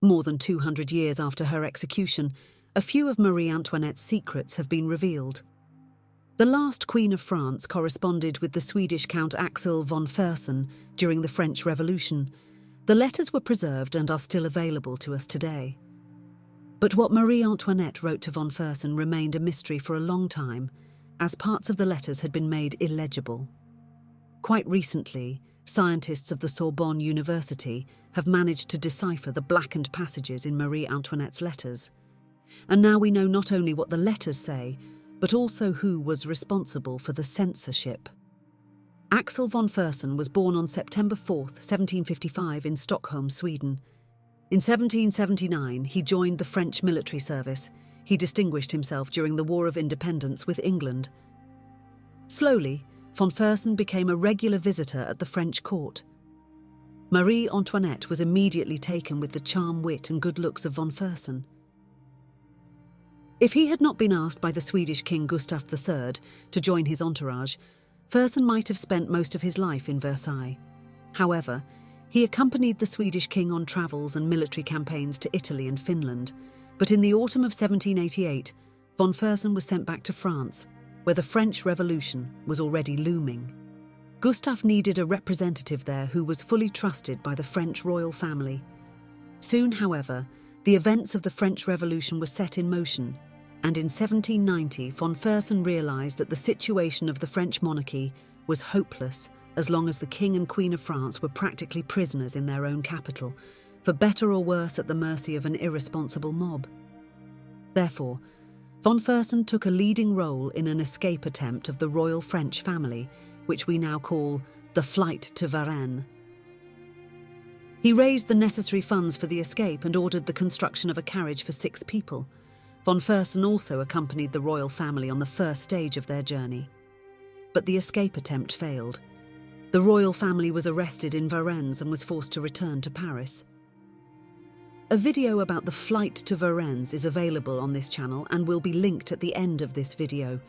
More than 200 years after her execution, a few of Marie Antoinette's secrets have been revealed. The last Queen of France corresponded with the Swedish Count Axel von Fersen during the French Revolution. The letters were preserved and are still available to us today. But what Marie Antoinette wrote to von Fersen remained a mystery for a long time, as parts of the letters had been made illegible. Quite recently, scientists of the Sorbonne University have managed to decipher the blackened passages in Marie Antoinette's letters. And now we know not only what the letters say, but also who was responsible for the censorship. Axel von Fersen was born on September 4, 1755 in Stockholm, Sweden. In 1779, he joined the French military service. He distinguished himself during the War of Independence with England. Slowly, von Fersen became a regular visitor at the French court. Marie Antoinette was immediately taken with the charm, wit and good looks of von Fersen. If he had not been asked by the Swedish King Gustav III to join his entourage, Fersen might have spent most of his life in Versailles. However, he accompanied the Swedish king on travels and military campaigns to Italy and Finland, but in the autumn of 1788, von Fersen was sent back to France, where the French Revolution was already looming. Gustav needed a representative there who was fully trusted by the French royal family. Soon, however, the events of the French Revolution were set in motion, and in 1790 von Fersen realised that the situation of the French monarchy was hopeless as long as the King and Queen of France were practically prisoners in their own capital, for better or worse at the mercy of an irresponsible mob. Therefore, von Fersen took a leading role in an escape attempt of the royal French family, which we now call the Flight to Varennes. He raised the necessary funds for the escape and ordered the construction of a carriage for 6 people. Von Fersen also accompanied the royal family on the first stage of their journey. But the escape attempt failed. The royal family was arrested in Varennes and was forced to return to Paris. A video about the flight to Varennes is available on this channel and will be linked at the end of this video.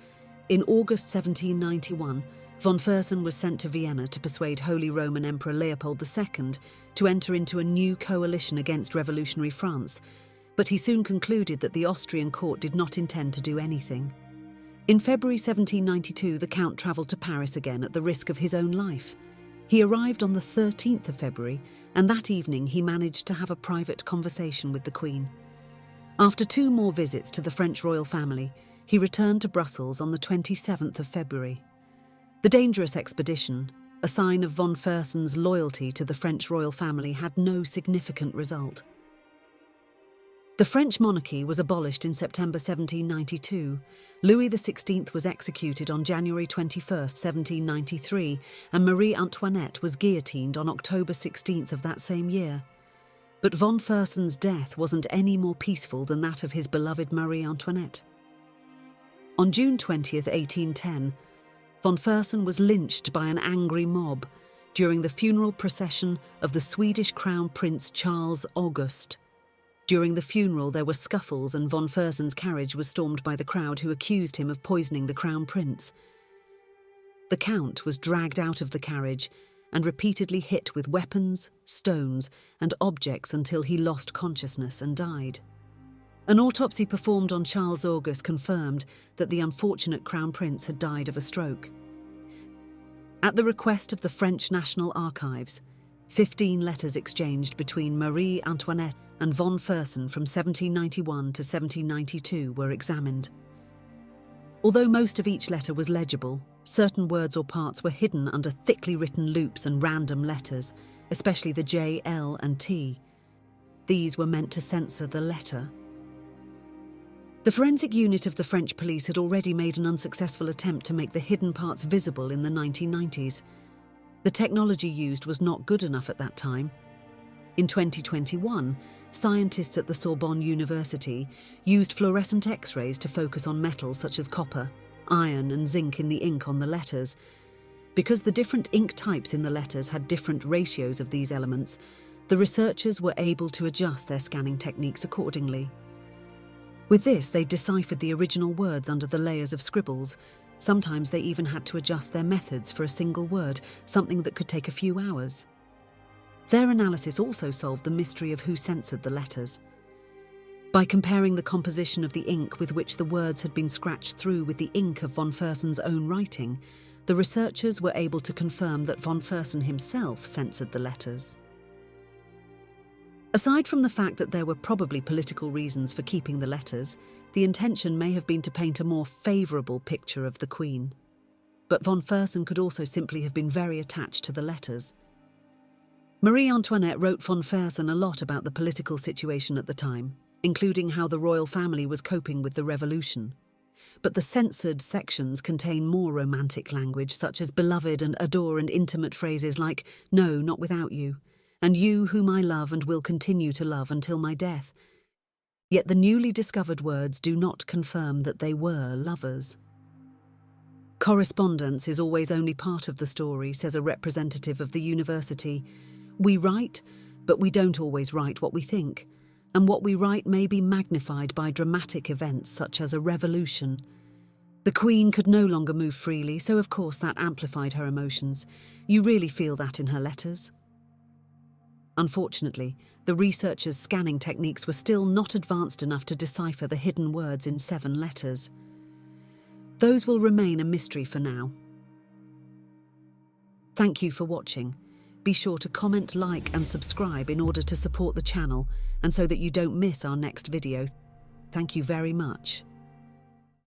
In August 1791, von Fersen was sent to Vienna to persuade Holy Roman Emperor Leopold II to enter into a new coalition against revolutionary France, but he soon concluded that the Austrian court did not intend to do anything. In February 1792, the Count travelled to Paris again at the risk of his own life. He arrived on the 13th of February, and that evening he managed to have a private conversation with the Queen. After 2 more visits to the French royal family, he returned to Brussels on the 27th of February. The dangerous expedition, a sign of von Fersen's loyalty to the French royal family, had no significant result. The French monarchy was abolished in September 1792. Louis XVI was executed on January 21, 1793, and Marie Antoinette was guillotined on October 16th of that same year. But von Fersen's death wasn't any more peaceful than that of his beloved Marie Antoinette. On June 20, 1810, von Fersen was lynched by an angry mob during the funeral procession of the Swedish Crown Prince Charles August. During the funeral, there were scuffles and von Fersen's carriage was stormed by the crowd, who accused him of poisoning the Crown Prince. The Count was dragged out of the carriage and repeatedly hit with weapons, stones, and objects until he lost consciousness and died. An autopsy performed on Charles August confirmed that the unfortunate Crown Prince had died of a stroke. At the request of the French National Archives, 15 letters exchanged between Marie Antoinette and von Fersen from 1791 to 1792 were examined. Although most of each letter was legible, certain words or parts were hidden under thickly written loops and random letters, especially the J, L, and T. These were meant to censor the letter. The forensic unit of the French police had already made an unsuccessful attempt to make the hidden parts visible in the 1990s. The technology used was not good enough at that time. In 2021, scientists at the Sorbonne University used fluorescent X-rays to focus on metals such as copper, iron, and zinc in the ink on the letters. Because the different ink types in the letters had different ratios of these elements, the researchers were able to adjust their scanning techniques accordingly. With this, they deciphered the original words under the layers of scribbles. Sometimes they even had to adjust their methods for a single word, something that could take a few hours. Their analysis also solved the mystery of who censored the letters. By comparing the composition of the ink with which the words had been scratched through with the ink of von Fersen's own writing, the researchers were able to confirm that von Fersen himself censored the letters. Aside from the fact that there were probably political reasons for keeping the letters, the intention may have been to paint a more favourable picture of the Queen. But von Fersen could also simply have been very attached to the letters. Marie Antoinette wrote von Fersen a lot about the political situation at the time, including how the royal family was coping with the revolution. But the censored sections contain more romantic language, such as beloved and adore, and intimate phrases like, "No, not without you," and "you whom I love and will continue to love until my death." Yet the newly discovered words do not confirm that they were lovers. Correspondence is always only part of the story, says a representative of the university. We write, but we don't always write what we think, and what we write may be magnified by dramatic events such as a revolution. The Queen could no longer move freely, so of course that amplified her emotions. You really feel that in her letters? Unfortunately, the researchers' scanning techniques were still not advanced enough to decipher the hidden words in 7 letters. Those will remain a mystery for now. Thank you for watching. Be sure to comment, like and subscribe in order to support the channel and so that you don't miss our next video. Thank you very much.